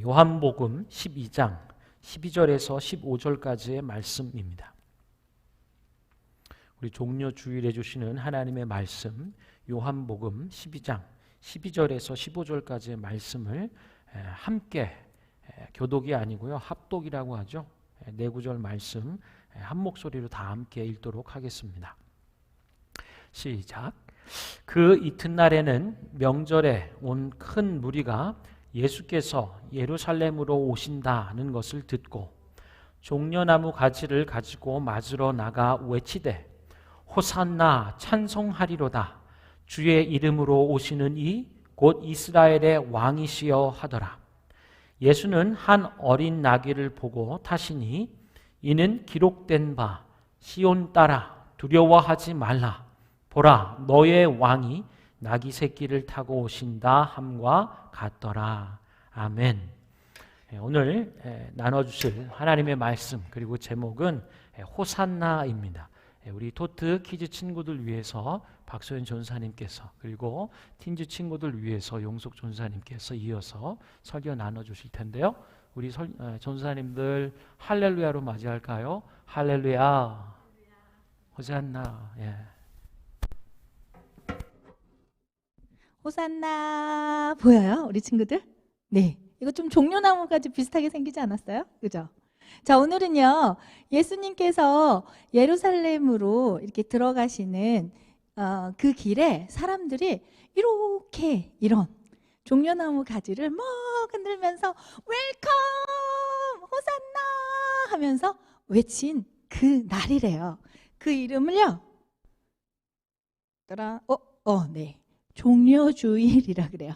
요한복음 12장 12절에서 15절까지의 말씀입니다. 우리 종려 주일에 주시는 하나님의 말씀 요한복음 12장 12절에서 15절까지의 말씀을 함께 교독이 아니고요, 합독이라고 하죠. 네 구절 말씀 한 목소리로 다 함께 읽도록 하겠습니다. 시작. 그 이튿날에는 명절에 온 큰 무리가 예수께서 예루살렘으로 오신다는 것을 듣고 종려나무 가지를 가지고 맞으러 나가 외치되 호산나 찬송하리로다. 주의 이름으로 오시는 이 곧 이스라엘의 왕이시여 하더라. 예수는 한 어린 나귀를 보고 타시니 이는 기록된 바 시온 딸아 두려워하지 말라. 보라 너의 왕이 나귀 새끼를 타고 오신다 함과 같더라. 아멘. 오늘 나눠주실 하나님의 말씀 그리고 제목은 호산나입니다. 우리 토트 키즈 친구들 위해서 박소연 전사님께서 그리고 틴즈 친구들 위해서 용석 전사님께서 이어서 설교 나눠주실 텐데요. 우리 전사님들 할렐루야로 맞이할까요? 할렐루야. 호산나. 예. 호산나 보여요? 우리 친구들? 네, 이거 좀 종려나무까지 비슷하게 생기지 않았어요? 그죠? 자, 오늘은요 예수님께서 예루살렘으로 이렇게 들어가시는 그 길에 사람들이 이렇게 이런 종려나무 가지를 막 흔들면서 웰컴 호산나 하면서 외친 그 날이래요. 그 이름을요 네, 종려주일이라 그래요.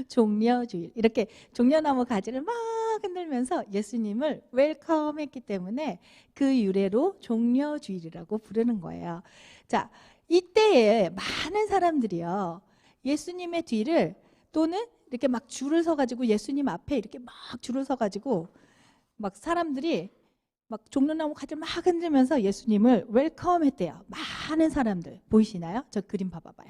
종려주일. 이렇게 종려나무 가지를 막 흔들면서 예수님을 웰컴했기 때문에 그 유래로 종려주일이라고 부르는 거예요. 자, 이때에 많은 사람들이요 예수님의 뒤를 또는 이렇게 막 줄을 서가지고 예수님 앞에 이렇게 막 줄을 서가지고 막 사람들이 막 종려나무 가지를 막 흔들면서 예수님을 웰컴했대요. 많은 사람들 보이시나요? 저 그림 봐봐요.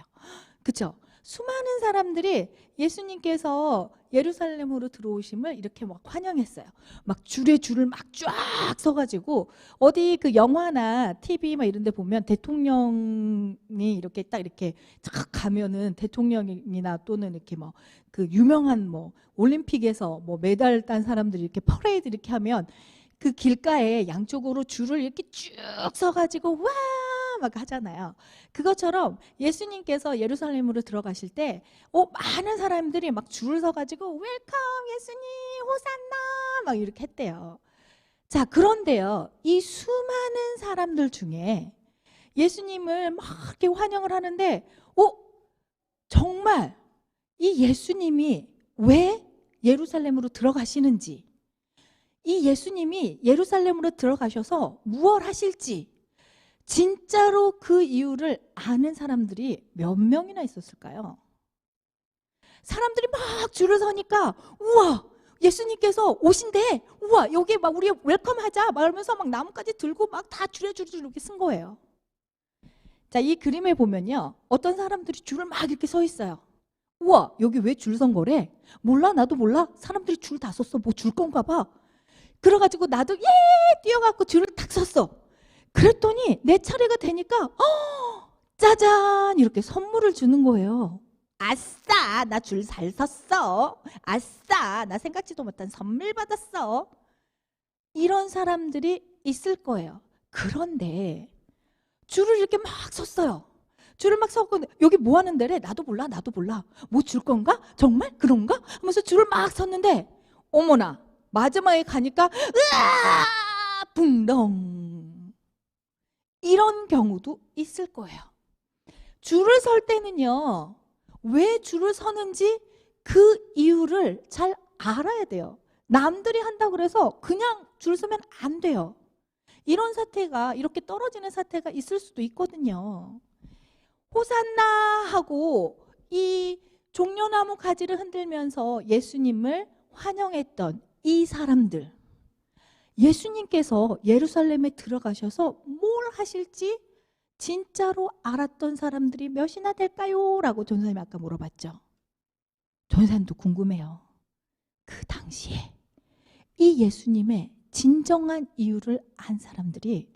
그쵸? 수많은 사람들이 예수님께서 예루살렘으로 들어오심을 이렇게 막 환영했어요. 막 줄에 줄을 막 쫙 서가지고 어디 그 영화나 TV 막 이런 데 보면 대통령이 이렇게 딱 이렇게 쫙 가면은 대통령이나 또는 이렇게 뭐 그 유명한 뭐 올림픽에서 뭐 메달 딴 사람들이 이렇게 퍼레이드 이렇게 하면 그 길가에 양쪽으로 줄을 이렇게 쭉 서가지고 와 막 하잖아요. 그것처럼 예수님께서 예루살렘으로 들어가실 때 많은 사람들이 막 줄을 서가지고 웰컴 예수님 호산나 막 이렇게 했대요. 자, 그런데요 이 수많은 사람들 중에 예수님을 막 이렇게 환영을 하는데 정말 이 예수님이 왜 예루살렘으로 들어가시는지, 이 예수님이 예루살렘으로 들어가셔서 무엇 하실지 진짜로 그 이유를 아는 사람들이 몇 명이나 있었을까요? 사람들이 막 줄을 서니까 우와 예수님께서 오신대, 우와 여기 막 우리 웰컴하자 막 이러면서 막 나뭇가지 들고 막 다 줄에 이렇게 쓴 거예요. 자, 이 그림에 보면요 어떤 사람들이 줄을 막 이렇게 서 있어요. 우와 여기 왜 줄 선 거래? 몰라, 나도 몰라. 사람들이 줄 다 섰어. 뭐 줄 건가 봐. 그래가지고 나도 뛰어갖고 줄을 탁 섰어. 그랬더니 내 차례가 되니까 짜잔 이렇게 선물을 주는 거예요. 아싸 나 줄 잘 섰어. 아싸 나 생각지도 못한 선물 받았어. 이런 사람들이 있을 거예요. 그런데 줄을 이렇게 막 섰어요. 줄을 막 서고 여기 뭐 하는 데래? 나도 몰라 나도 몰라. 뭐 줄 건가? 정말? 그런가? 하면서 줄을 막 섰는데 어머나 마지막에 가니까 으아 붕덩 이런 경우도 있을 거예요. 줄을 설 때는요 왜 줄을 서는지 그 이유를 잘 알아야 돼요. 남들이 한다고 그래서 그냥 줄 서면 안 돼요. 이런 사태가 이렇게 떨어지는 사태가 있을 수도 있거든요. 호산나 하고 이 종려나무 가지를 흔들면서 예수님을 환영했던 이 사람들, 예수님께서 예루살렘에 들어가셔서 뭘 하실지 진짜로 알았던 사람들이 몇이나 될까요? 라고 전사님이 아까 물어봤죠. 전사님도 궁금해요. 그 당시에 이 예수님의 진정한 이유를 안 사람들이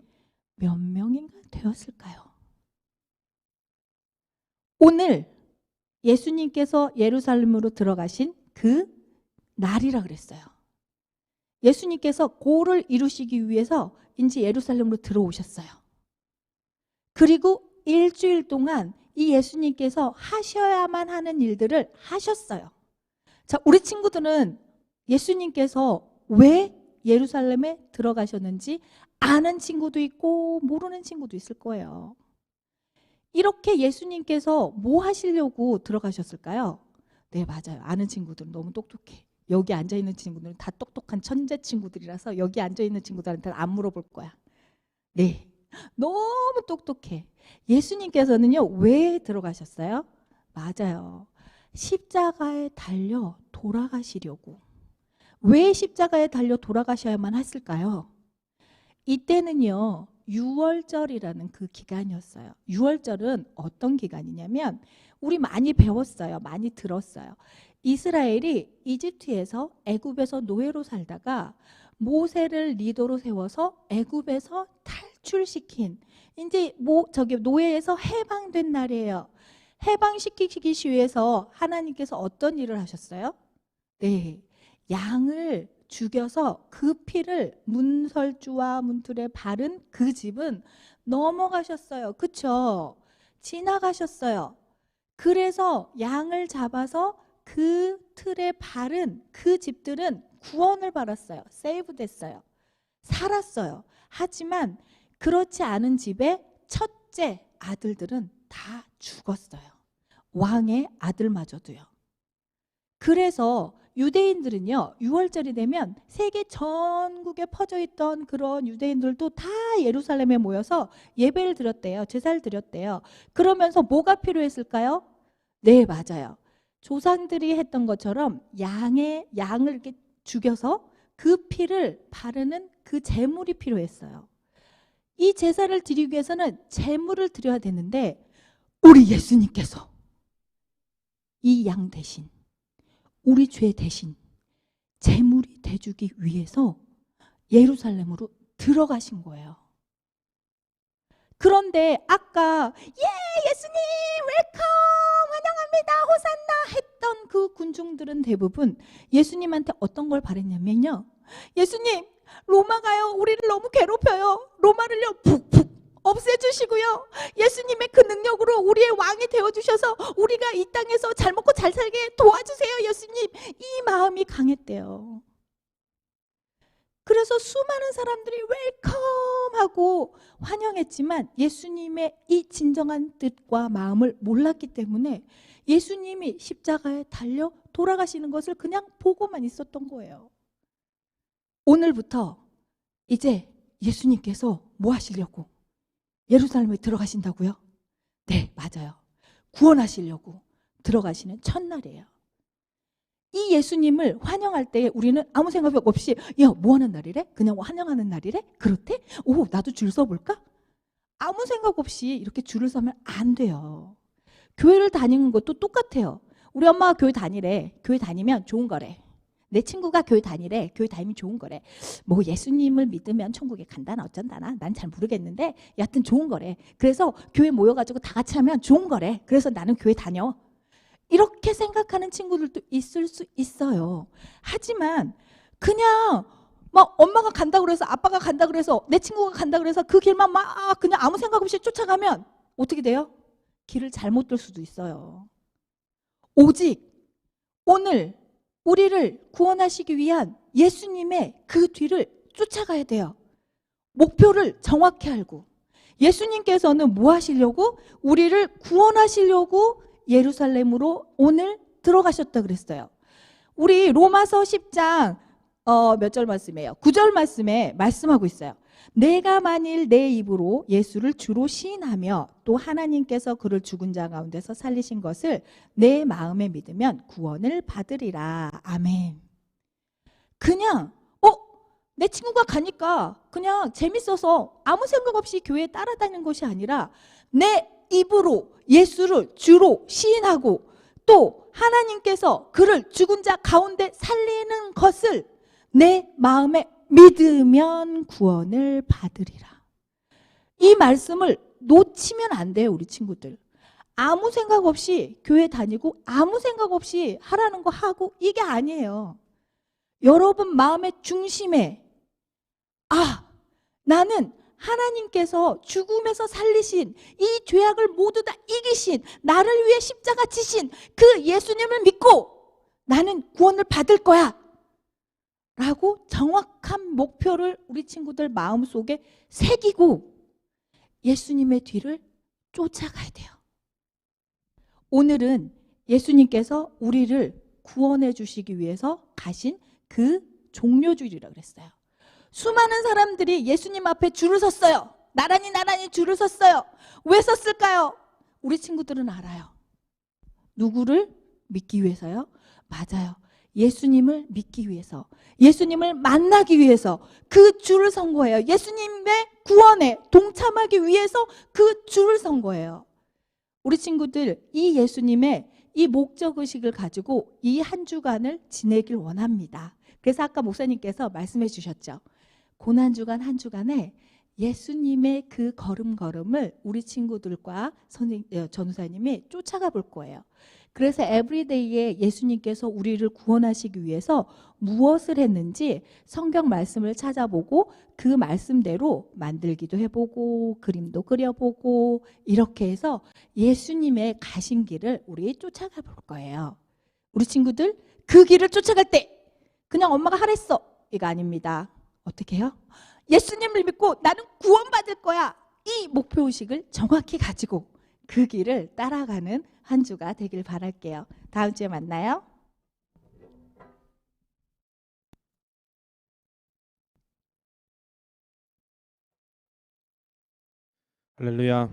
몇 명인가 되었을까요? 오늘 예수님께서 예루살렘으로 들어가신 그 날이라 그랬어요. 예수님께서 고를 이루시기 위해서 이제 예루살렘으로 들어오셨어요. 그리고 일주일 동안 이 예수님께서 하셔야만 하는 일들을 하셨어요. 자, 우리 친구들은 예수님께서 왜 예루살렘에 들어가셨는지 아는 친구도 있고 모르는 친구도 있을 거예요. 이렇게 예수님께서 뭐 하시려고 들어가셨을까요? 네, 맞아요. 아는 친구들은 너무 똑똑해. 여기 앉아있는 친구들은 다 똑똑한 천재 친구들이라서 여기 앉아있는 친구들한테는 안 물어볼 거야. 네, 너무 똑똑해. 예수님께서는요, 왜 들어가셨어요? 맞아요. 십자가에 달려 돌아가시려고. 왜 십자가에 달려 돌아가셔야만 했을까요? 이때는요, 유월절이라는 그 기간이었어요. 유월절은 어떤 기간이냐면 우리 많이 배웠어요. 많이 들었어요. 이스라엘이 이집트에서 애굽에서 노예로 살다가 모세를 리더로 세워서 애굽에서 탈출시킨 이제 노예에서 해방된 날이에요. 해방시키기 위해서 하나님께서 어떤 일을 하셨어요? 네, 양을 죽여서 그 피를 문설주와 문틀에 바른 그 집은 넘어가셨어요. 그쵸? 지나가셨어요. 그래서 양을 잡아서 그 틀에 바른 그 집들은 구원을 받았어요. 세이브 됐어요. 살았어요. 하지만 그렇지 않은 집의 첫째 아들들은 다 죽었어요. 왕의 아들마저도요. 그래서 유대인들은요, 6월절이 되면 세계 전국에 퍼져 있던 그런 유대인들도 다 예루살렘에 모여서 예배를 드렸대요. 제사를 드렸대요. 그러면서 뭐가 필요했을까요? 네, 맞아요. 조상들이 했던 것처럼 양을 이렇게 죽여서 그 피를 바르는 그 제물이 필요했어요. 이 제사를 드리기 위해서는 제물을 드려야 되는데 우리 예수님께서 이 양 대신 우리 죄 대신 제물이 돼주기 위해서 예루살렘으로 들어가신 거예요. 그런데 아까 예수님 웰컴 환영합니다 호산나 했던 그 군중들은 대부분 예수님한테 어떤 걸 바랬냐면요, 예수님 로마가요 우리를 너무 괴롭혀요. 로마를요 푹푹 없애주시고요, 예수님의 그 능력으로 우리의 왕이 되어주셔서 우리가 이 땅에서 잘 먹고 잘 살게 도와주세요 예수님, 이 마음이 강했대요. 그래서 수많은 사람들이 웰컴 하고 환영했지만 예수님의 이 진정한 뜻과 마음을 몰랐기 때문에 예수님이 십자가에 달려 돌아가시는 것을 그냥 보고만 있었던 거예요. 오늘부터 이제 예수님께서 뭐 하시려고 예루살렘에 들어가신다고요? 네, 맞아요. 구원하시려고 들어가시는 첫날이에요. 이 예수님을 환영할 때 우리는 아무 생각 없이 야, 뭐 하는 날이래? 그냥 환영하는 날이래? 그렇대? 오, 나도 줄 서볼까? 아무 생각 없이 이렇게 줄을 서면 안 돼요. 교회를 다니는 것도 똑같아요. 우리 엄마가 교회 다니래. 교회 다니면 좋은 거래. 내 친구가 교회 다니래. 교회 다니면 좋은 거래. 뭐 예수님을 믿으면 천국에 간다나 어쩐다나 난 잘 모르겠는데 여하튼 좋은 거래. 그래서 교회 모여가지고 다 같이 하면 좋은 거래. 그래서 나는 교회 다녀. 이렇게 생각하는 친구들도 있을 수 있어요. 하지만 그냥 막 엄마가 간다 그래서 아빠가 간다 그래서 내 친구가 간다 그래서 그 길만 막 그냥 아무 생각 없이 쫓아가면 어떻게 돼요? 길을 잘못 들 수도 있어요. 오직 오늘 우리를 구원하시기 위한 예수님의 그 뒤를 쫓아가야 돼요. 목표를 정확히 알고. 예수님께서는 뭐 하시려고? 우리를 구원하시려고 예루살렘으로 오늘 들어가셨다 그랬어요. 우리 로마서 10장 몇 절 말씀이에요? 9절 말씀에 말씀하고 있어요. 내가 만일 내 입으로 예수를 주로 시인하며 또 하나님께서 그를 죽은 자 가운데서 살리신 것을 내 마음에 믿으면 구원을 받으리라. 아멘. 그냥 내 친구가 가니까 그냥 재밌어서 아무 생각 없이 교회에 따라다니는 것이 아니라 내 입으로 예수를 주로 시인하고 또 하나님께서 그를 죽은 자 가운데 살리는 것을 내 마음에 믿으면 구원을 받으리라. 이 말씀을 놓치면 안 돼요, 우리 친구들. 아무 생각 없이 교회 다니고 아무 생각 없이 하라는 거 하고 이게 아니에요. 여러분 마음의 중심에 나는 하나님께서 죽음에서 살리신 이 죄악을 모두 다 이기신 나를 위해 십자가 지신 그 예수님을 믿고 나는 구원을 받을 거야 라고 정확한 목표를 우리 친구들 마음속에 새기고 예수님의 뒤를 쫓아가야 돼요. 오늘은 예수님께서 우리를 구원해 주시기 위해서 가신 그 종료주일이라고 그랬어요. 수많은 사람들이 예수님 앞에 줄을 섰어요. 나란히 줄을 섰어요. 왜 섰을까요? 우리 친구들은 알아요. 누구를 믿기 위해서요? 맞아요. 예수님을 믿기 위해서, 예수님을 만나기 위해서 그 줄을 선 거예요. 예수님의 구원에 동참하기 위해서 그 줄을 선 거예요. 우리 친구들 이 예수님의 이 목적의식을 가지고 이 한 주간을 지내길 원합니다. 그래서 아까 목사님께서 말씀해 주셨죠. 고난주간 한 주간에 예수님의 그 걸음걸음을 우리 친구들과 전우사님이 쫓아가 볼 거예요. 그래서 에브리데이에 예수님께서 우리를 구원하시기 위해서 무엇을 했는지 성경 말씀을 찾아보고 그 말씀대로 만들기도 해보고 그림도 그려보고 이렇게 해서 예수님의 가신 길을 우리 쫓아가 볼 거예요. 우리 친구들 그 길을 쫓아갈 때 그냥 엄마가 하랬어 이거 아닙니다. 어떻게 해요? 예수님을 믿고 나는 구원받을 거야. 이 목표의식을 정확히 가지고 그 길을 따라가는 한 주가 되길 바랄게요. 다음 주에 만나요. Hallelujah.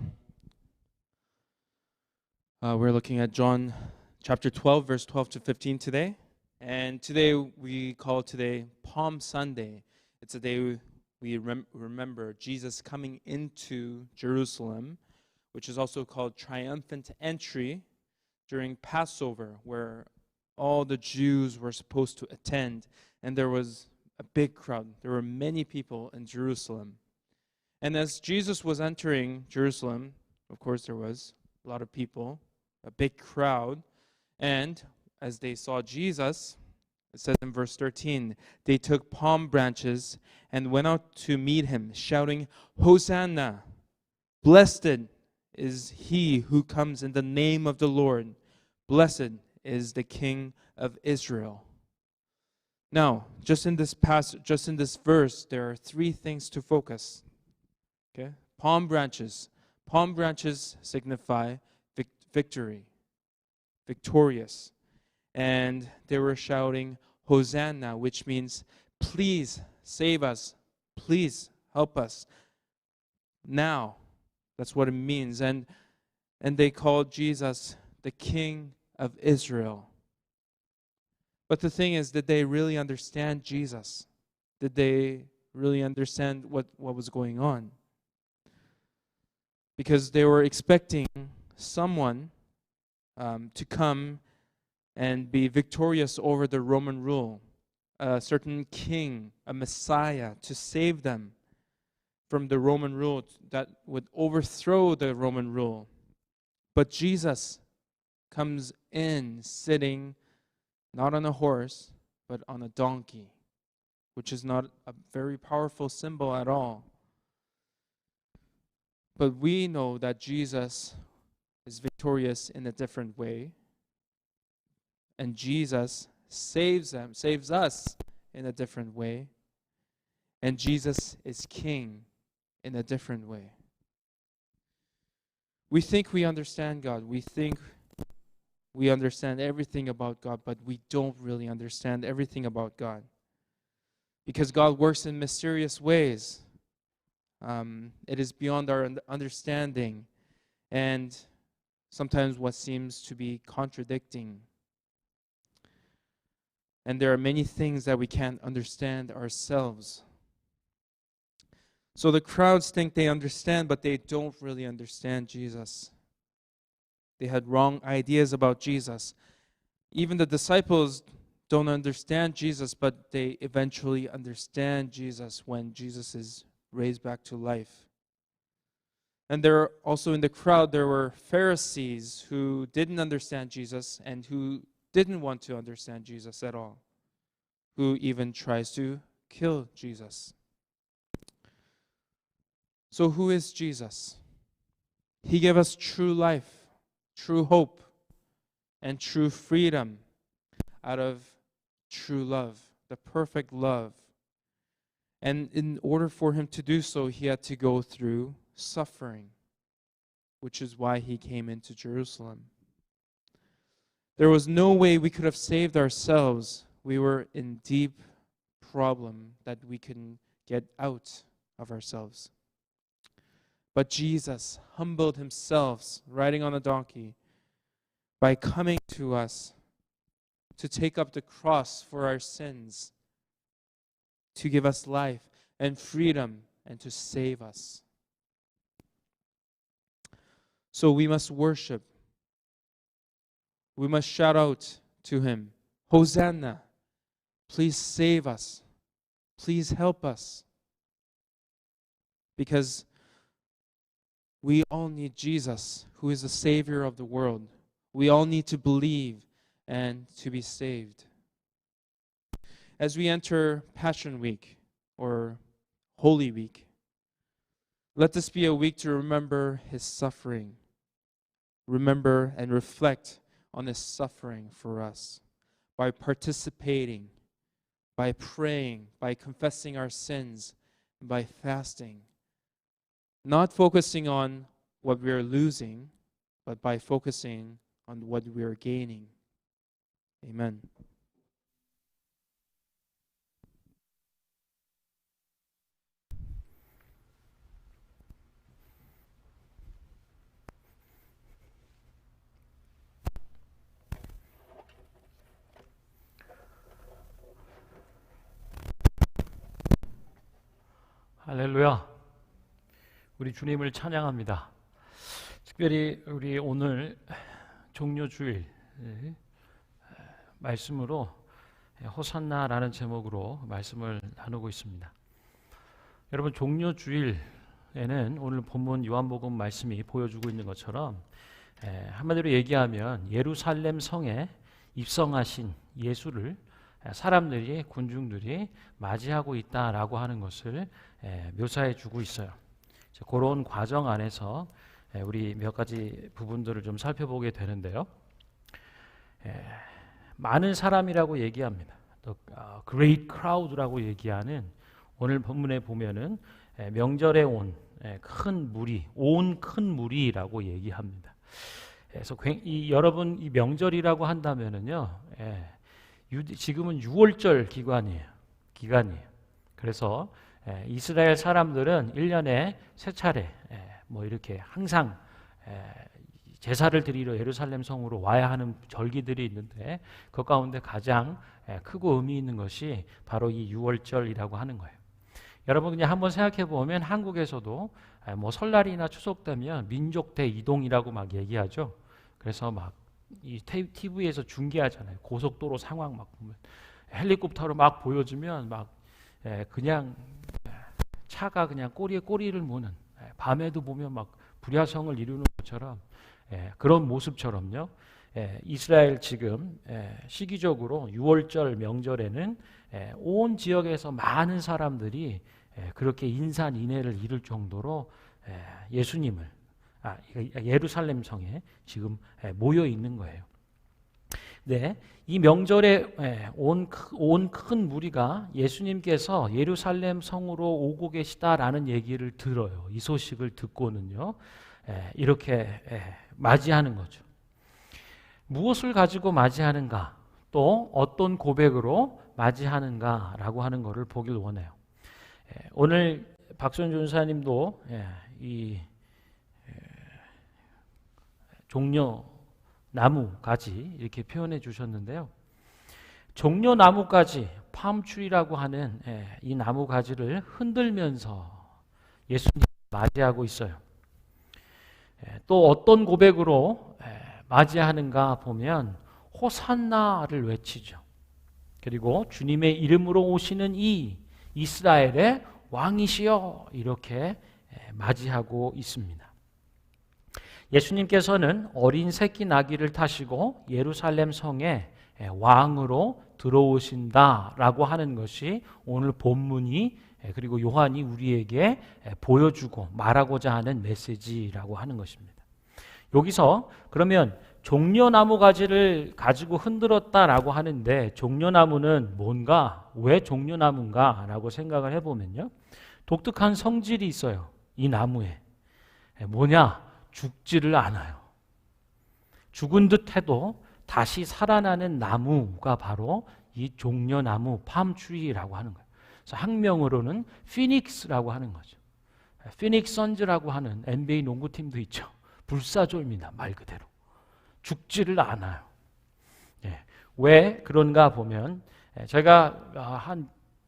We're looking at John chapter 12, verse 12 to 15 today. And today we call today Palm Sunday. It's a day we remember Jesus coming into Jerusalem, which is also called triumphant entry during Passover, where all the Jews were supposed to attend. And there was a big crowd. There were many people in Jerusalem. And as Jesus was entering Jerusalem, of course there was a lot of people, a big crowd. And as they saw Jesus, it says in verse 13, they took palm branches and went out to meet him, shouting, Hosanna! Blessed is he who comes in the name of the Lord. Blessed is the King of Israel. Now, just in this passage, just in this verse, there are three things to focus. Okay? Palm branches. Palm branches signify victory, victorious. And they were shouting, Hosanna, which means, please save us. Please help us. Now. That's what it means. And they called Jesus the King of Israel. But the thing is, did they really understand Jesus? Did they really understand what was going on? Because they were expecting someone to come and be victorious over the Roman rule, a certain king, a Messiah, to save them from the Roman rule that would overthrow the Roman rule. But Jesus comes in sitting not on a horse, but on a donkey, which is not a very powerful symbol at all. But we know that Jesus is victorious in a different way. And Jesus saves us in a different way. And Jesus is king in a different way. We think we understand God. We think we understand everything about God, but we don't really understand everything about God. Because God works in mysterious ways. It is beyond our understanding, and sometimes what seems to be contradicting. And there are many things that we can't understand ourselves. So the crowds think they understand, but they don't really understand Jesus. They had wrong ideas about Jesus. Even the disciples don't understand Jesus, but they eventually understand Jesus when Jesus is raised back to life. And there also in the crowd, there were Pharisees who didn't understand Jesus and who didn't want to understand Jesus at all, who even tries to kill Jesus. So who is Jesus? He gave us true life, true hope, and true freedom out of true love, the perfect love. And in order for him to do so, he had to go through suffering, which is why he came into Jerusalem. There was no way we could have saved ourselves. We were in deep problem that we couldn't get out of ourselves. But Jesus humbled himself, riding on a donkey, by coming to us to take up the cross for our sins, to give us life and freedom, and to save us. So we must worship. We must shout out to him, Hosanna, please save us. Please help us. Because we all need Jesus, who is the Savior of the world. We all need to believe and to be saved. As we enter Passion Week or Holy Week, let this be a week to remember his suffering. Remember and reflect on his suffering for us by participating, by praying, by confessing our sins, by fasting. Not focusing on what we are losing, but by focusing on what we are gaining. Amen. 할렐루야. 우리 주님을 찬양합니다. 특별히 우리 오늘 종료주일 말씀으로 호산나라는 제목으로 말씀을 나누고 있습니다. 여러분, 종료주일에는 오늘 본문 요한복음 말씀이 보여주고 있는 것처럼 한마디로 얘기하면 예루살렘 성에 입성하신 예수를 사람들이, 군중들이 맞이하고 있다라고 하는 것을 묘사해 주고 있어요. 그런 과정 안에서 우리 몇 가지 부분들을 좀 살펴보게 되는데요. 많은 사람이라고 얘기합니다. Great crowd라고 얘기하는 오늘 본문에 보면은 명절에 온 큰 무리, 온 큰 무리라고 얘기합니다. 그래서 여러분 이 명절이라고 한다면은요, 지금은 6월절 기간이에요. 그래서 이스라엘 사람들은 1년에 3차례 뭐 이렇게 항상 제사를 드리러 예루살렘 성으로 와야 하는 절기들이 있는데 그 가운데 가장 크고 의미 있는 것이 바로 이 6월절이라고 하는 거예요. 여러분 그냥 한번 생각해 보면 한국에서도 뭐 설날이나 추석 되면 민족 대이동이라고 막 얘기하죠. 그래서 막 이 TV에서 중계하잖아요. 고속도로 상황 막 보면 헬리콥터로 막 보여주면 막 그냥 차가 그냥 꼬리에 꼬리를 무는, 밤에도 보면 막 불야성을 이루는 것처럼 그런 모습처럼요. 이스라엘 지금 시기적으로 6월절 명절에는 온 지역에서 많은 사람들이 그렇게 인산인해를 이룰 정도로 예수님을 예루살렘 성에 지금 모여 있는 거예요. 네, 이 명절에 온 큰 무리가 예수님께서 예루살렘 성으로 오고 계시다라는 얘기를 들어요. 이 소식을 듣고는요, 이렇게 맞이하는 거죠. 무엇을 가지고 맞이하는가, 또 어떤 고백으로 맞이하는가라고 하는 것을 보길 원해요. 오늘 박선 전사님도 이 종려나무가지 이렇게 표현해 주셨는데요. 종려나무가지, 팜트리라고 하는 이 나무가지를 흔들면서 예수님 맞이하고 있어요. 또 어떤 고백으로 맞이하는가 보면 호산나를 외치죠. 그리고 주님의 이름으로 오시는 이 이스라엘의 왕이시여 이렇게 맞이하고 있습니다. 예수님께서는 어린 새끼 나귀를 타시고 예루살렘 성에 왕으로 들어오신다라고 하는 것이 오늘 본문이 그리고 요한이 우리에게 보여주고 말하고자 하는 메시지라고 하는 것입니다. 여기서 그러면 종려나무 가지를 가지고 흔들었다라고 하는데 종려나무는 뭔가, 왜 종려나무인가 라고 생각을 해보면요, 독특한 성질이 있어요. 이 나무에 뭐냐? 죽지를 않아요. 죽은 듯 해도 다시 살아나는 나무가 바로 이 종려나무, 팜트리라고 하는 거예요. 그래서 학명으로는 피닉스라고 하는 거죠. 피닉스 선즈라고 하는 NBA 농구팀도 있죠. 불사조입니다. 말 그대로. 죽지를 않아요. 예. 왜 그런가 보면 제가 한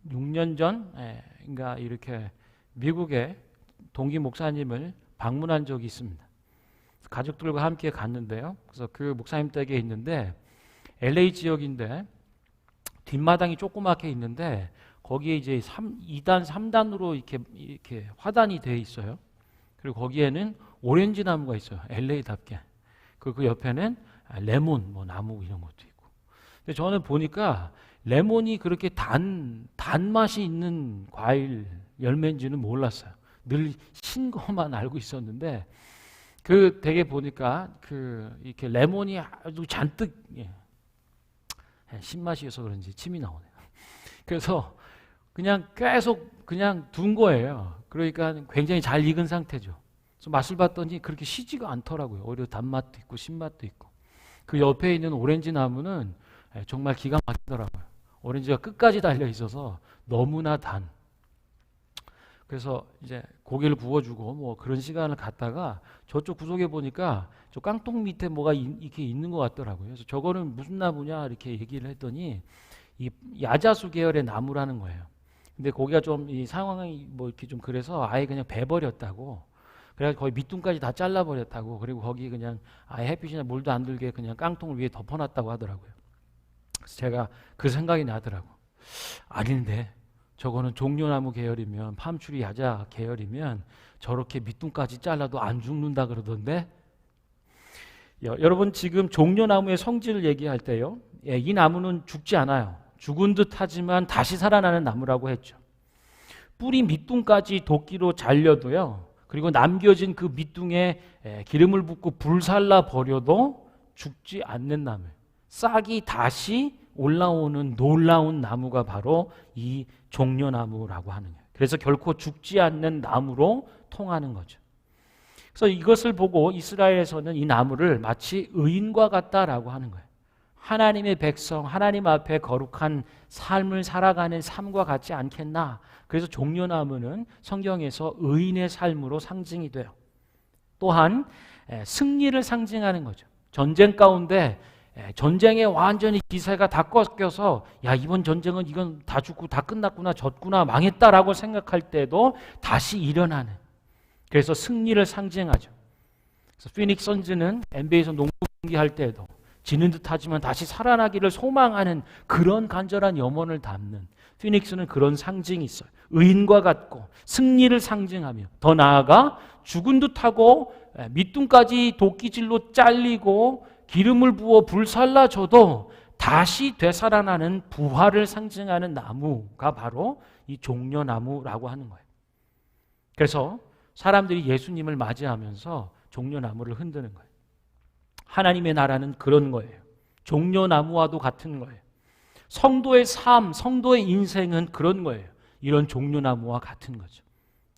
6년 전 그러니까 이렇게 미국의 동기 목사님을 방문한 적이 있습니다. 가족들과 함께 갔는데요. 그래서 그 목사님 댁에 있는데 LA 지역인데 뒷마당이 조그맣게 있는데 거기에 이제 2단, 3단으로 이렇게 화단이 돼 있어요. 그리고 거기에는 오렌지 나무가 있어요. LA답게. 그 옆에는 레몬, 뭐 나무 이런 것도 있고. 근데 저는 보니까 레몬이 그렇게 단맛이 있는 과일 열매인지는 몰랐어요. 늘 신거만 알고 있었는데 그 되게 보니까 이렇게 레몬이 아주 잔뜩 신맛이어서 그런지 침이 나오네요. 그래서 그냥 계속 그냥 둔 거예요. 그러니까 굉장히 잘 익은 상태죠. 그래서 맛을 봤더니 그렇게 시지가 않더라고요. 오히려 단맛도 있고 신맛도 있고. 그 옆에 있는 오렌지 나무는 정말 기가 막히더라고요. 오렌지가 끝까지 달려 있어서 너무나 단. 그래서 이제 고기를 구워주고 뭐 그런 시간을 갖다가 저쪽 구석에 보니까 저 깡통 밑에 뭐가 이렇게 있는 것 같더라고요. 그래서 저거는 무슨 나무냐 이렇게 얘기를 했더니 이 야자수 계열의 나무라는 거예요. 근데 거기가 좀 이 상황이 뭐 이렇게 좀 그래서 아예 그냥 베버렸다고. 그래서 거의 밑둥까지 다 잘라버렸다고. 그리고 거기 그냥 아예 햇빛이나 물도 안 들게 그냥 깡통을 위에 덮어놨다고 하더라고요. 그래서 제가 그 생각이 나더라고. 아닌데 저거는 종려나무 계열이면 팜추리 야자 계열이면 저렇게 밑둥까지 잘라도 안 죽는다 그러던데. 여러분 지금 종려나무의 성질을 얘기할 때요, 이 나무는 죽지 않아요. 죽은 듯 하지만 다시 살아나는 나무라고 했죠. 뿌리 밑둥까지 도끼로 잘려도요, 그리고 남겨진 그 밑둥에 기름을 붓고 불살라 버려도 죽지 않는 나무예요. 싹이 다시 올라오는 놀라운 나무가 바로 이 종려나무라고 하는 거예요. 그래서 결코 죽지 않는 나무로 통하는 거죠. 그래서 이것을 보고 이스라엘에서는 이 나무를 마치 의인과 같다라고 하는 거예요. 하나님의 백성, 하나님 앞에 거룩한 삶을 살아가는 삶과 같지 않겠나. 그래서 종려나무는 성경에서 의인의 삶으로 상징이 돼요. 또한 승리를 상징하는 거죠. 전쟁 가운데 전쟁에 완전히 기세가 다 꺾여서 야 이번 전쟁은 이건 다 죽고 다 끝났구나, 졌구나, 망했다라고 생각할 때도 다시 일어나는, 그래서 승리를 상징하죠. 그래서 피닉스 선즈는 NBA에서 농구 경기할 때도 지는 듯하지만 다시 살아나기를 소망하는 그런 간절한 염원을 담는, 피닉스는 그런 상징이 있어요. 의인과 같고 승리를 상징하며, 더 나아가 죽은 듯하고 밑둥까지 도끼질로 잘리고 기름을 부어 불살라져도 다시 되살아나는 부활을 상징하는 나무가 바로 이 종려나무라고 하는 거예요. 그래서 사람들이 예수님을 맞이하면서 종려나무를 흔드는 거예요. 하나님의 나라는 그런 거예요. 종려나무와도 같은 거예요. 성도의 삶, 성도의 인생은 그런 거예요. 이런 종려나무와 같은 거죠.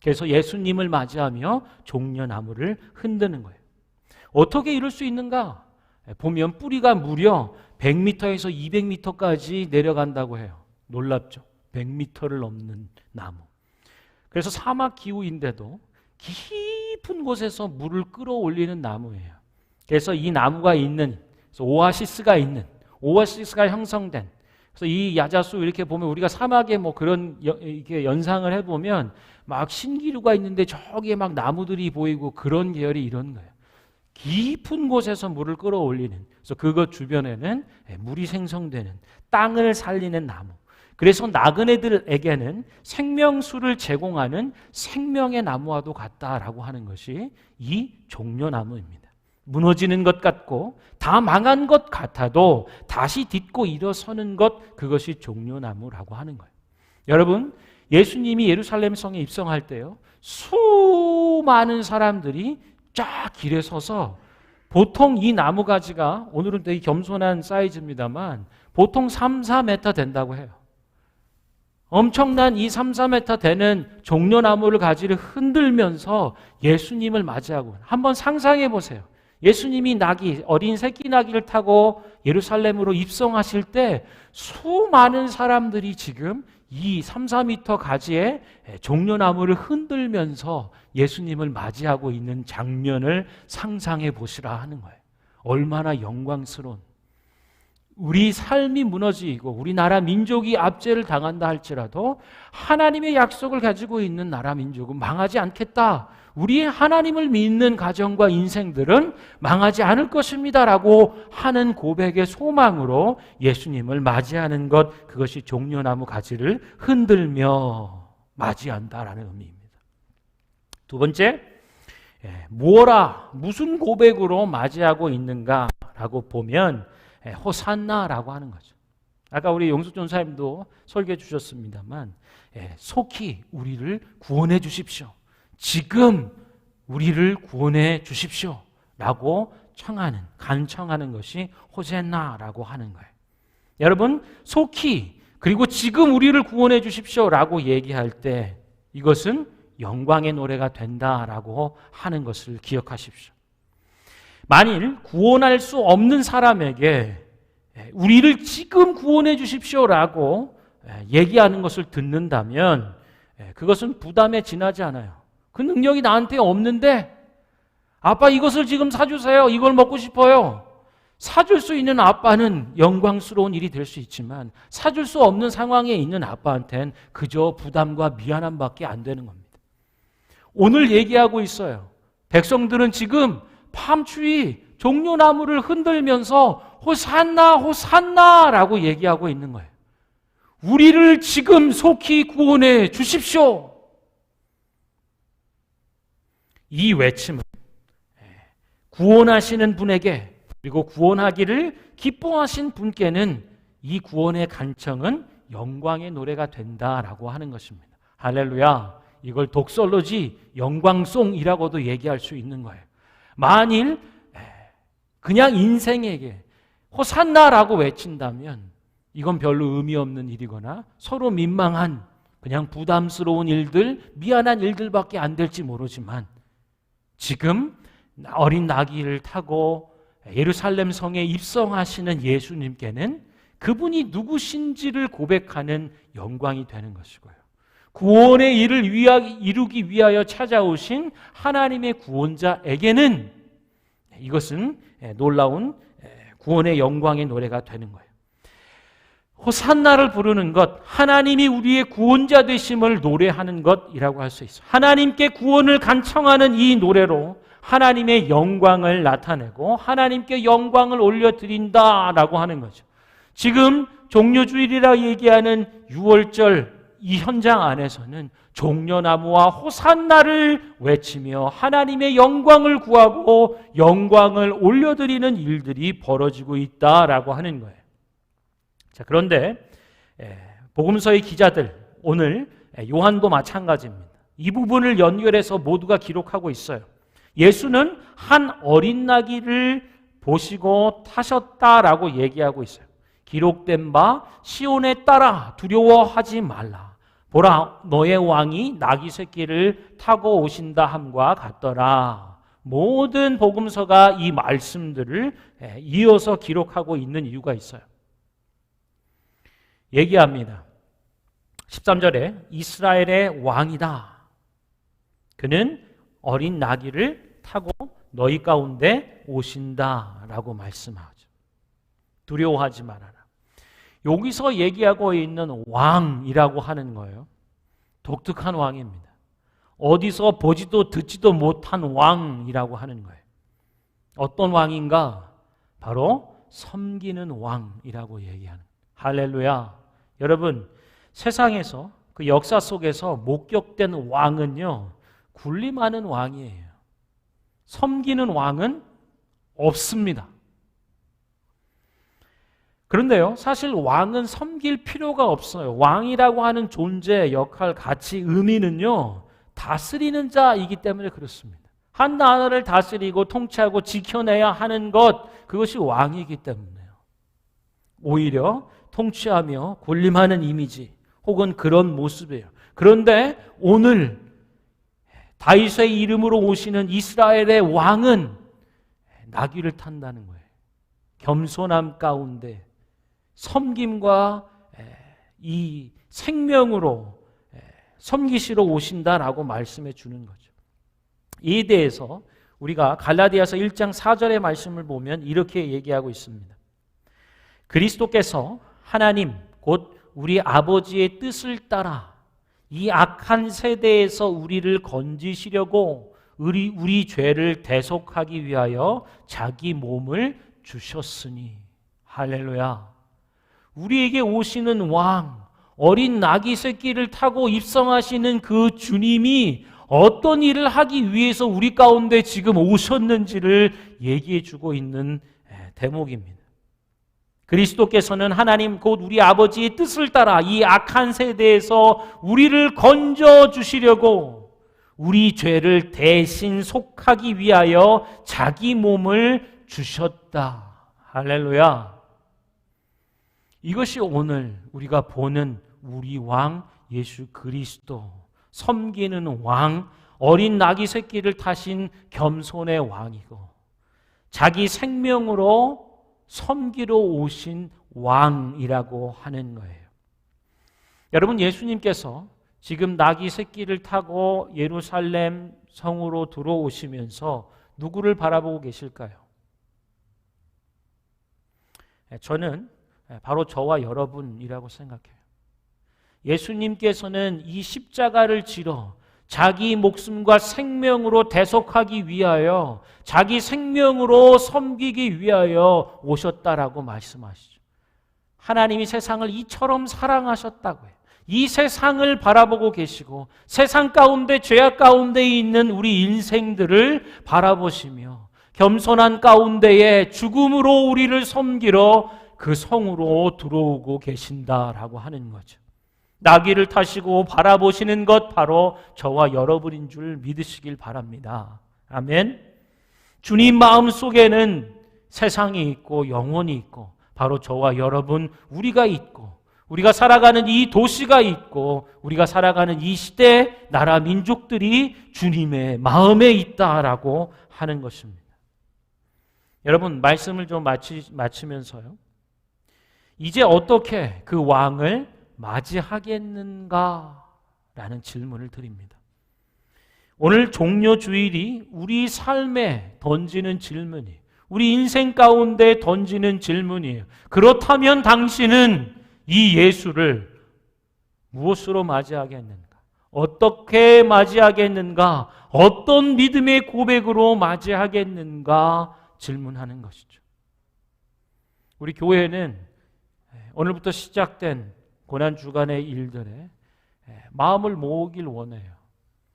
그래서 예수님을 맞이하며 종려나무를 흔드는 거예요. 어떻게 이럴 수 있는가? 보면 뿌리가 무려 100m에서 200m까지 내려간다고 해요. 놀랍죠? 100m를 넘는 나무. 그래서 사막 기후인데도 깊은 곳에서 물을 끌어올리는 나무예요. 그래서 이 나무가 있는, 그래서 오아시스가 형성된, 그래서 이 야자수 이렇게 보면 우리가 사막에 뭐 그런 이렇게 연상을 해보면 막 신기루가 있는데 저기에 막 나무들이 보이고 그런 계열이 이런 거예요. 깊은 곳에서 물을 끌어올리는, 그래서 그것 주변에는 물이 생성되는, 땅을 살리는 나무. 그래서 나그네들에게는 생명수를 제공하는 생명의 나무와도 같다라고 하는 것이 이 종려나무입니다. 무너지는 것 같고 다 망한 것 같아도 다시 딛고 일어서는 것, 그것이 종려나무라고 하는 거예요. 여러분, 예수님이 예루살렘 성에 입성할 때요, 수많은 사람들이 쫙 길에 서서, 보통 이 나무가지가 오늘은 되게 겸손한 사이즈입니다만 보통 3, 4m 된다고 해요. 엄청난 이 3, 4m 되는 종려나무를 가지를 흔들면서 예수님을 맞이하고, 한번 상상해 보세요. 예수님이 나귀, 어린 새끼 나귀를 타고 예루살렘으로 입성하실 때 수많은 사람들이 지금 이 3, 4m 가지의 종려나무를 흔들면서 예수님을 맞이하고 있는 장면을 상상해 보시라 하는 거예요. 얼마나 영광스러운, 우리 삶이 무너지고 우리나라 민족이 압제를 당한다 할지라도 하나님의 약속을 가지고 있는 나라 민족은 망하지 않겠다. 우리의 하나님을 믿는 가정과 인생들은 망하지 않을 것입니다 라고 하는 고백의 소망으로 예수님을 맞이하는 것, 그것이 종려나무 가지를 흔들며 맞이한다라는 의미입니다. 두 번째, 뭐라, 무슨 고백으로 맞이하고 있는가라고 보면 호산나라고 하는 거죠. 아까 우리 용숙 전사님도 설교해 주셨습니다만 속히 우리를 구원해 주십시오. 지금 우리를 구원해 주십시오 라고 청하는, 간청하는 것이 호산나라고 하는 거예요. 여러분, 속히 그리고 지금 우리를 구원해 주십시오 라고 얘기할 때 이것은 영광의 노래가 된다라고 하는 것을 기억하십시오. 만일 구원할 수 없는 사람에게 우리를 지금 구원해 주십시오라고 얘기하는 것을 듣는다면 그것은 부담에 지나지 않아요. 그 능력이 나한테 없는데 아빠 이것을 지금 사주세요. 이걸 먹고 싶어요. 사줄 수 있는 아빠는 영광스러운 일이 될 수 있지만 사줄 수 없는 상황에 있는 아빠한테는 그저 부담과 미안함밖에 안 되는 겁니다. 오늘 얘기하고 있어요. 백성들은 지금 밤추위 종려나무를 흔들면서 호산나 호산나라고 얘기하고 있는 거예요. 우리를 지금 속히 구원해 주십시오. 이 외침은 구원하시는 분에게, 그리고 구원하기를 기뻐하신 분께는 이 구원의 간청은 영광의 노래가 된다라고 하는 것입니다. 할렐루야. 이걸 독설로지 영광송이라고도 얘기할 수 있는 거예요. 만일 그냥 인생에게 호산나라고 외친다면 이건 별로 의미 없는 일이거나 서로 민망한, 그냥 부담스러운 일들, 미안한 일들밖에 안 될지 모르지만 지금 어린 나귀를 타고 예루살렘 성에 입성하시는 예수님께는 그분이 누구신지를 고백하는 영광이 되는 것이고요. 구원의 일을 이루기 위하여 찾아오신 하나님의 구원자에게는 이것은 놀라운 구원의 영광의 노래가 되는 거예요. 호산나를 부르는 것, 하나님이 우리의 구원자 되심을 노래하는 것이라고 할 수 있어요. 하나님께 구원을 간청하는 이 노래로 하나님의 영광을 나타내고 하나님께 영광을 올려드린다라고 하는 거죠. 지금 종려주일이라 얘기하는 6월절 이 현장 안에서는 종려나무와 호산나를 외치며 하나님의 영광을 구하고 영광을 올려드리는 일들이 벌어지고 있다라고 하는 거예요. 자, 그런데 복음서의 기자들, 오늘 요한도 마찬가지입니다. 이 부분을 연결해서 모두가 기록하고 있어요. 예수는 한 어린 나귀를 보시고 타셨다라고 얘기하고 있어요. 기록된 바 시온에 따라 두려워하지 말라. 보라, 너의 왕이 나귀 새끼를 타고 오신다 함과 같더라. 모든 복음서가 이 말씀들을 이어서 기록하고 있는 이유가 있어요. 얘기합니다. 13절에 이스라엘의 왕이다. 그는 어린 나귀를 타고 너희 가운데 오신다라고 말씀하죠. 두려워하지 말아라. 여기서 얘기하고 있는 왕이라고 하는 거예요. 독특한 왕입니다. 어디서 보지도 듣지도 못한 왕이라고 하는 거예요. 어떤 왕인가? 바로 섬기는 왕이라고 얘기하는. 할렐루야. 여러분, 세상에서 그 역사 속에서 목격된 왕은요, 군림하는 왕이에요. 섬기는 왕은 없습니다. 그런데요, 사실 왕은 섬길 필요가 없어요. 왕이라고 하는 존재, 역할, 가치, 의미는요, 다스리는 자이기 때문에 그렇습니다. 한 나라를 다스리고 통치하고 지켜내야 하는 것, 그것이 왕이기 때문에요. 오히려 통치하며 군림하는 이미지 혹은 그런 모습이에요. 그런데 오늘 다윗의 이름으로 오시는 이스라엘의 왕은 나귀를 탄다는 거예요. 겸손함 가운데 섬김과 이 생명으로 섬기시러 오신다라고 말씀해 주는 거죠. 이에 대해서 우리가 갈라디아서 1장 4절의 말씀을 보면 이렇게 얘기하고 있습니다. 그리스도께서 하나님 곧 우리 아버지의 뜻을 따라 이 악한 세대에서 우리를 건지시려고 우리 죄를 대속하기 위하여 자기 몸을 주셨으니. 할렐루야. 우리에게 오시는 왕, 어린 나귀 새끼를 타고 입성하시는 그 주님이 어떤 일을 하기 위해서 우리 가운데 지금 오셨는지를 얘기해 주고 있는 대목입니다. 그리스도께서는 하나님 곧 우리 아버지의 뜻을 따라 이 악한 세대에서 우리를 건져 주시려고 우리 죄를 대신 속하기 위하여 자기 몸을 주셨다. 할렐루야. 이것이 오늘 우리가 보는 우리 왕 예수 그리스도, 섬기는 왕, 어린 나귀 새끼를 타신 겸손의 왕이고 자기 생명으로 섬기러 오신 왕이라고 하는 거예요. 여러분, 예수님께서 지금 나귀 새끼를 타고 예루살렘 성으로 들어오시면서 누구를 바라보고 계실까요? 저는 바로 저와 여러분이라고 생각해요. 예수님께서는 이 십자가를 지러 자기 목숨과 생명으로 대속하기 위하여 자기 생명으로 섬기기 위하여 오셨다라고 말씀하시죠. 하나님이 세상을 이처럼 사랑하셨다고요. 이 세상을 바라보고 계시고 세상 가운데 죄악 가운데 있는 우리 인생들을 바라보시며 겸손한 가운데에 죽음으로 우리를 섬기러 그 성으로 들어오고 계신다라고 하는 거죠. 나귀를 타시고 바라보시는 것 바로 저와 여러분인 줄 믿으시길 바랍니다. 아멘. 주님 마음속에는 세상이 있고 영혼이 있고 바로 저와 여러분 우리가 있고 우리가 살아가는 이 도시가 있고 우리가 살아가는 이 시대 나라 민족들이 주님의 마음에 있다라고 하는 것입니다. 여러분, 말씀을 좀 마치면서요, 이제 어떻게 그 왕을 맞이하겠는가라는 질문을 드립니다. 오늘 종려 주일이 우리 삶에 던지는 질문이에요. 우리 인생 가운데 던지는 질문이에요. 그렇다면 당신은 이 예수를 무엇으로 맞이하겠는가? 어떻게 맞이하겠는가? 어떤 믿음의 고백으로 맞이하겠는가? 질문하는 것이죠. 우리 교회는 오늘부터 시작된 고난주간의 일들에 마음을 모으길 원해요.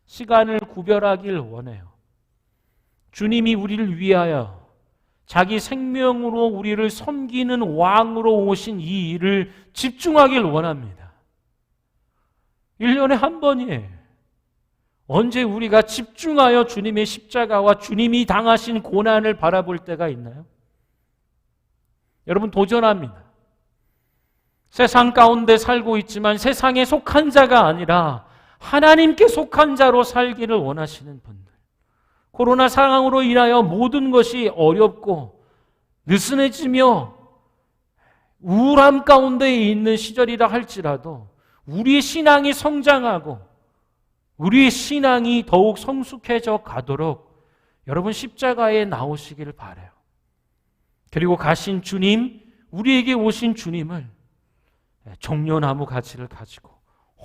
시간을 구별하길 원해요. 주님이 우리를 위하여 자기 생명으로 우리를 섬기는 왕으로 오신 이 일을 집중하길 원합니다. 1년에 한 번이에요. 언제 우리가 집중하여 주님의 십자가와 주님이 당하신 고난을 바라볼 때가 있나요? 여러분, 도전합니다. 세상 가운데 살고 있지만 세상에 속한 자가 아니라 하나님께 속한 자로 살기를 원하시는 분들, 코로나 상황으로 인하여 모든 것이 어렵고 느슨해지며 우울함 가운데 있는 시절이라 할지라도 우리의 신앙이 성장하고 우리의 신앙이 더욱 성숙해져 가도록 여러분 십자가에 나오시기를 바라요. 그리고 가신 주님, 우리에게 오신 주님을 종려나무 가지를 가지고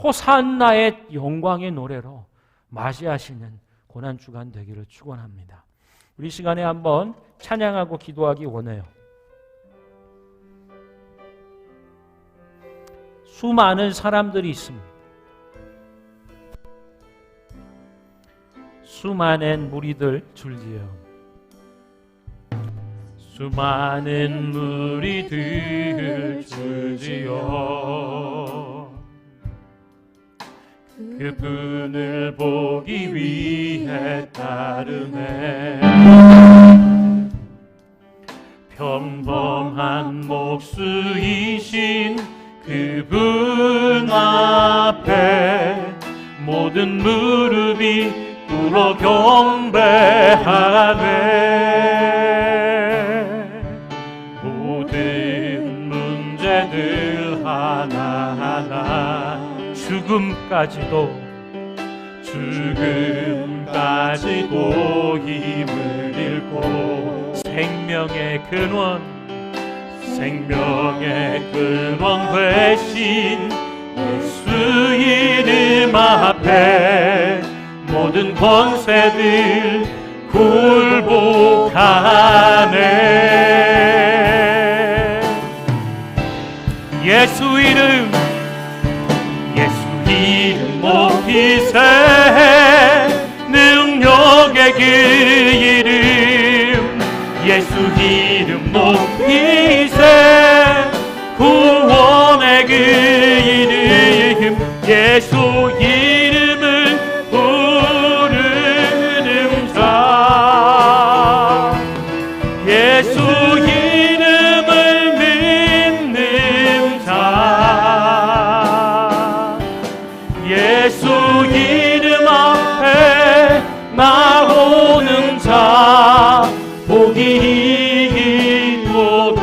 호산나의 영광의 노래로 맞이하시는 고난주간 되기를 축원합니다. 우리 시간에 한번 찬양하고 기도하기 원해요. 수많은 사람들이 있습니다. 수많은 무리들 줄지어 수많은 무리들 줄지어 그분을 보기 위해 따르네. 평범한 목수이신 그분 앞에 모든 무릎이 꿇어 경배하네. 모든 문제들 하나하나 죽음까지도 힘을 잃고 생명의 근원 되신 예수 이름 앞에 모든 권세들 굴복하네. 예수 이름 높이세. 능력의 그 이름 예수 이름 높이세. 구원의 그 이름 예수 이름을 부르는 자. 예수 이름을 믿는 자. 예수 이름 앞에 나오는 자 복이 있도다.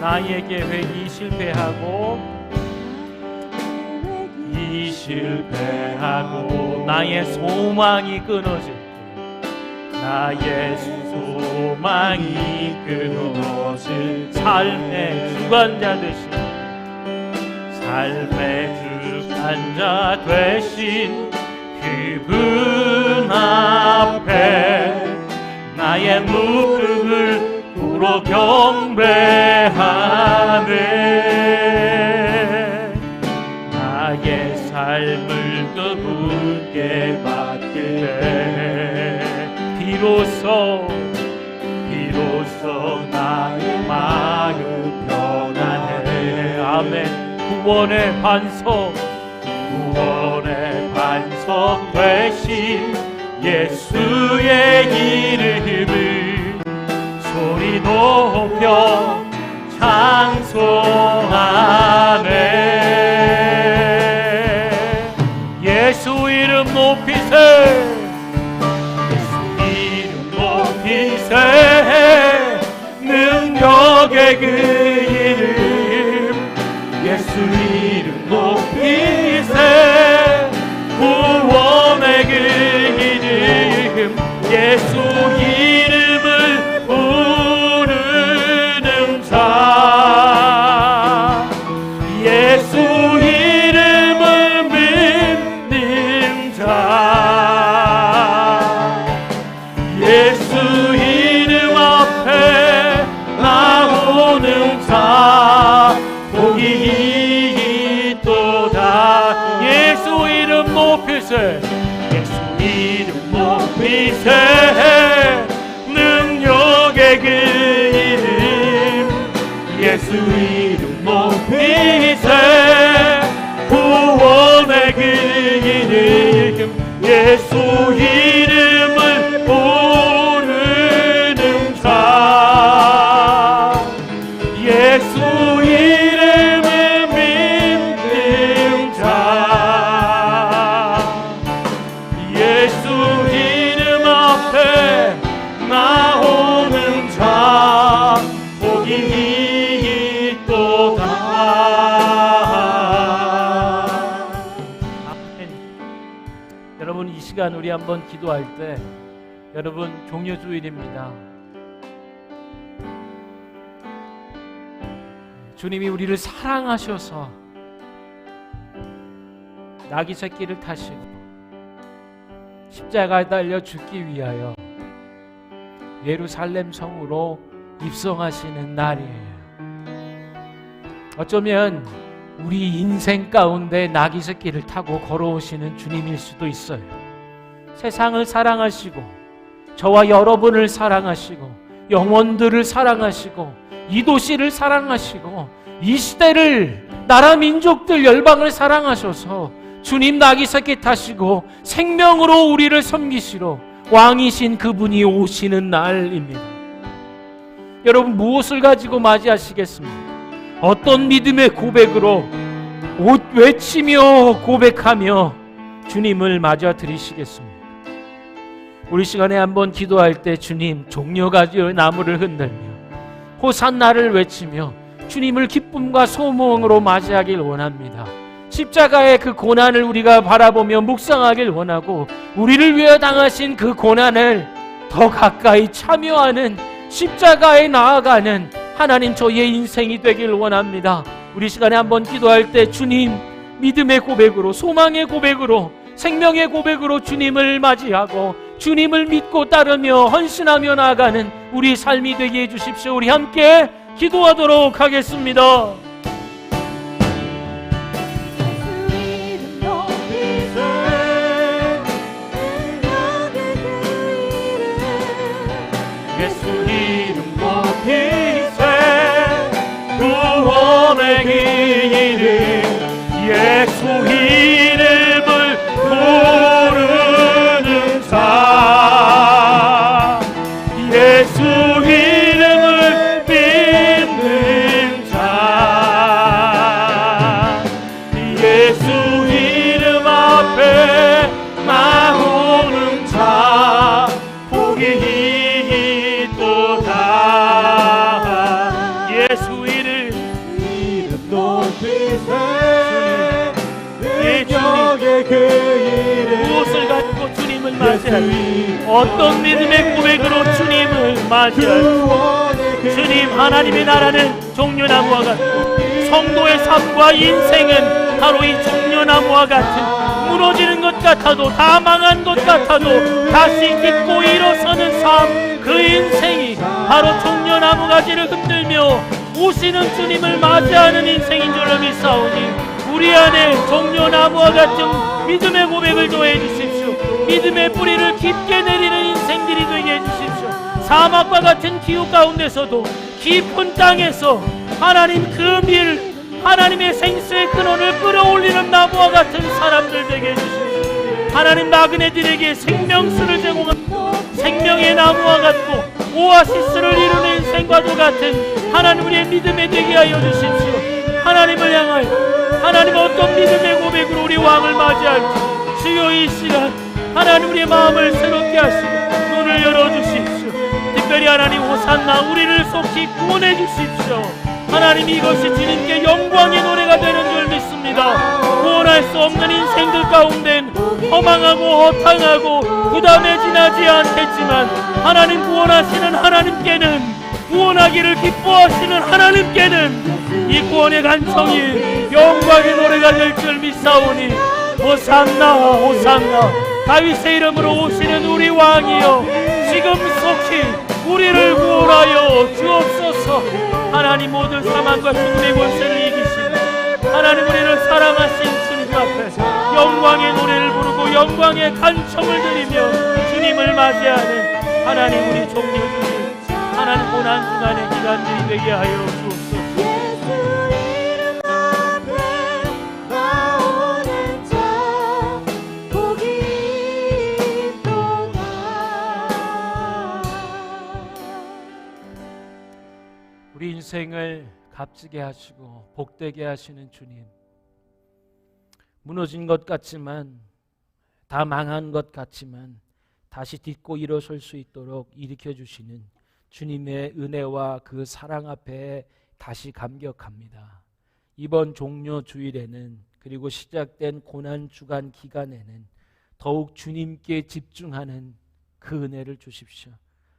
나의 계획이 실패하고 나의 소망이 끊어질 때 나의 소망이 끊어질 삶의 주관자 되신 그분 앞에 나의 무릎을 꿇어 경배하네. 나의 삶을 그분께 맡길 때 비로소 나의 마음 편안해. 아멘. 구원의 반석 되신 예수의 이름을 소리 높여 찬송하네. 예수 이름 높이세. 예수 이름 높이세. 능력의 그 이름 예수 이름 높이세. 구원의 그 이름 예수 이름을 부르는 자. 예수 이름을 믿는 자. 예수 이름 앞에 나오는 자 복이 있도다. 예수 이름 높이세. 예수 이름 높이세. 능력의 그 이름 예수 이름 높이세. 구원의 그 이름 예수 이름을 부르는 자. 예수 이름을 믿는 자. 예수 이름 앞에 나오는 자 복이 있도다. 아멘. 여러분 이 시간 우리 한번 기도할 때 여러분 종료주일입니다. 주님이 우리를 사랑하셔서 나귀 새끼를 타시고 십자가에 달려 죽기 위하여 예루살렘 성으로 입성하시는 날이에요. 어쩌면 우리 인생 가운데 나귀 새끼를 타고 걸어오시는 주님일 수도 있어요. 세상을 사랑하시고 저와 여러분을 사랑하시고 영혼들을 사랑하시고 이 도시를 사랑하시고 이 시대를, 나라 민족들 열방을 사랑하셔서 주님 나귀 새끼 타시고 생명으로 우리를 섬기시러 왕이신 그분이 오시는 날입니다. 여러분, 무엇을 가지고 맞이하시겠습니까? 어떤 믿음의 고백으로 외치며 고백하며 주님을 맞아 드리시겠습니까? 우리 시간에 한번 기도할 때 주님 종려가지의 나무를 흔들며 호산나를 외치며 주님을 기쁨과 소망으로 맞이하길 원합니다. 십자가의 그 고난을 우리가 바라보며 묵상하길 원하고 우리를 위해 당하신 그 고난을 더 가까이 참여하는, 십자가에 나아가는 하나님 저희의 인생이 되길 원합니다. 우리 시간에 한번 기도할 때 주님 믿음의 고백으로, 소망의 고백으로, 생명의 고백으로 주님을 맞이하고 주님을 믿고 따르며 헌신하며 나아가는 우리 삶이 되게 해주십시오. 우리 함께 기도하도록 하겠습니다. 예수 이름 높이세 구원의 길, 예수 이름을 부르는 자, 예수 이름을 믿는 자, 예수 이름 앞에 나오는 자 복이 있도다. 예수 이름 높이세 예, 능력의 그 이름 무엇을 가지고 주님을 맞이할지, 어떤 믿음의 고백으로 주님을 맞이할지, 주님 하나님의 나라는 종려나무와 같고 성도의 삶과 인생은 바로 이 종려나무와 같은, 무너지는 것 같아도, 다 망한 것 같아도 다시 딛고 일어서는 삶, 그 인생이 바로 종려나무 가지를 흔들며 오시는 주님을 맞이하는 인생인 줄로 믿사오니 우리 안에 종려나무와 같은 믿음의 고백을 더해 주십시오. 믿음의 뿌리를 깊게 내리는 인생들이 되게 해주십시오. 사막과 같은 기후 가운데서도 깊은 땅에서 하나님 그 밀, 하나님의 생수의 근원을 끌어올리는 나무와 같은 사람들 되게 해주십시오. 하나님 나그네들에게 생명수를 제공하는 생명의 나무와 같고 오아시스를 이루는 인생과도 같은 하나님 우리의 믿음에 되게 하여 주십시오. 하나님을 향하여 하나님 어떤 믿음의 고백으로 우리 왕을 맞이할지 주여 이 시간 하나님 우리의 마음을 새롭게 하시고 눈을 열어주십시오. 특별히 하나님 호산나 우리를 속히 구원해 주십시오. 하나님 이것이 주님께 영광의 노래가 되는 줄 믿습니다. 구원할 수 없는 인생들 가운데는 허망하고 허탕하고 부담에 지나지 않겠지만 하나님 구원하시는 하나님께는, 구원하기를 기뻐하시는 하나님께는 이 구원의 간청이 영광의 노래가 될 줄 믿사오니 호산나 호산나 다윗의 이름으로 오시는 우리 왕이여 지금 속히 우리를 구원하여 주옵소서. 하나님 모든 사망과 죽음의 권세를 이기시는 하나님 우리를 사랑하신 주님 앞에 영광의 노래를 부르고 영광의 간청을 드리며 주님을 맞이하는 하나님 우리 종려 주님, 하나님 고난 중간의 기간들이 되게 하여 주옵소서. 우리 인생을 값지게 하시고 복되게 하시는 주님, 무너진 것 같지만, 다 망한 것 같지만 다시 딛고 일어설 수 있도록 일으켜 주시는 주님의 은혜와 그 사랑 앞에 다시 감격합니다. 이번 종료 주일에는, 그리고 시작된 고난 주간 기간에는 더욱 주님께 집중하는 그 은혜를 주십시오.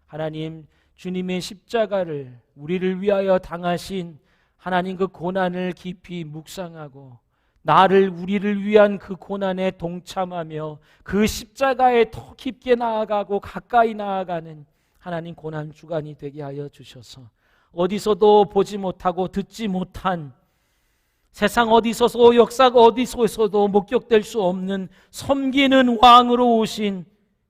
하나님, 주님의 십자가를 우리를 위하여 당하신 하나님 그 고난을 깊이 묵상하고 우리를 위한 그 고난에 동참하며 그 십자가에 더 깊게 나아가고 가까이 나아가는 하나님 고난 주간이 되게 하여 주셔서 어디서도 보지 못하고 듣지 못한 세상 어디서도 역사가 어디서도 목격될 수 없는 섬기는 왕으로 오신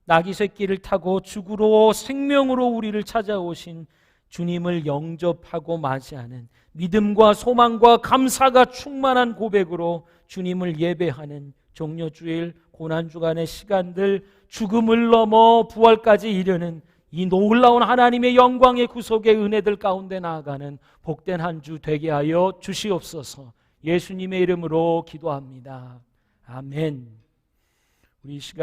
나귀 새끼를 타고 죽으로 생명으로 우리를 찾아오신 주님을 영접하고 맞이하는 믿음과 소망과 감사가 충만한 고백으로 주님을 예배하는 종려주일 고난주간의 시간들, 죽음을 넘어 부활까지 이르는 이 놀라운 하나님의 영광의 구속의 은혜들 가운데 나아가는 복된 한 주 되게 하여 주시옵소서. 예수님의 이름으로 기도합니다. 아멘. 우리 이 시간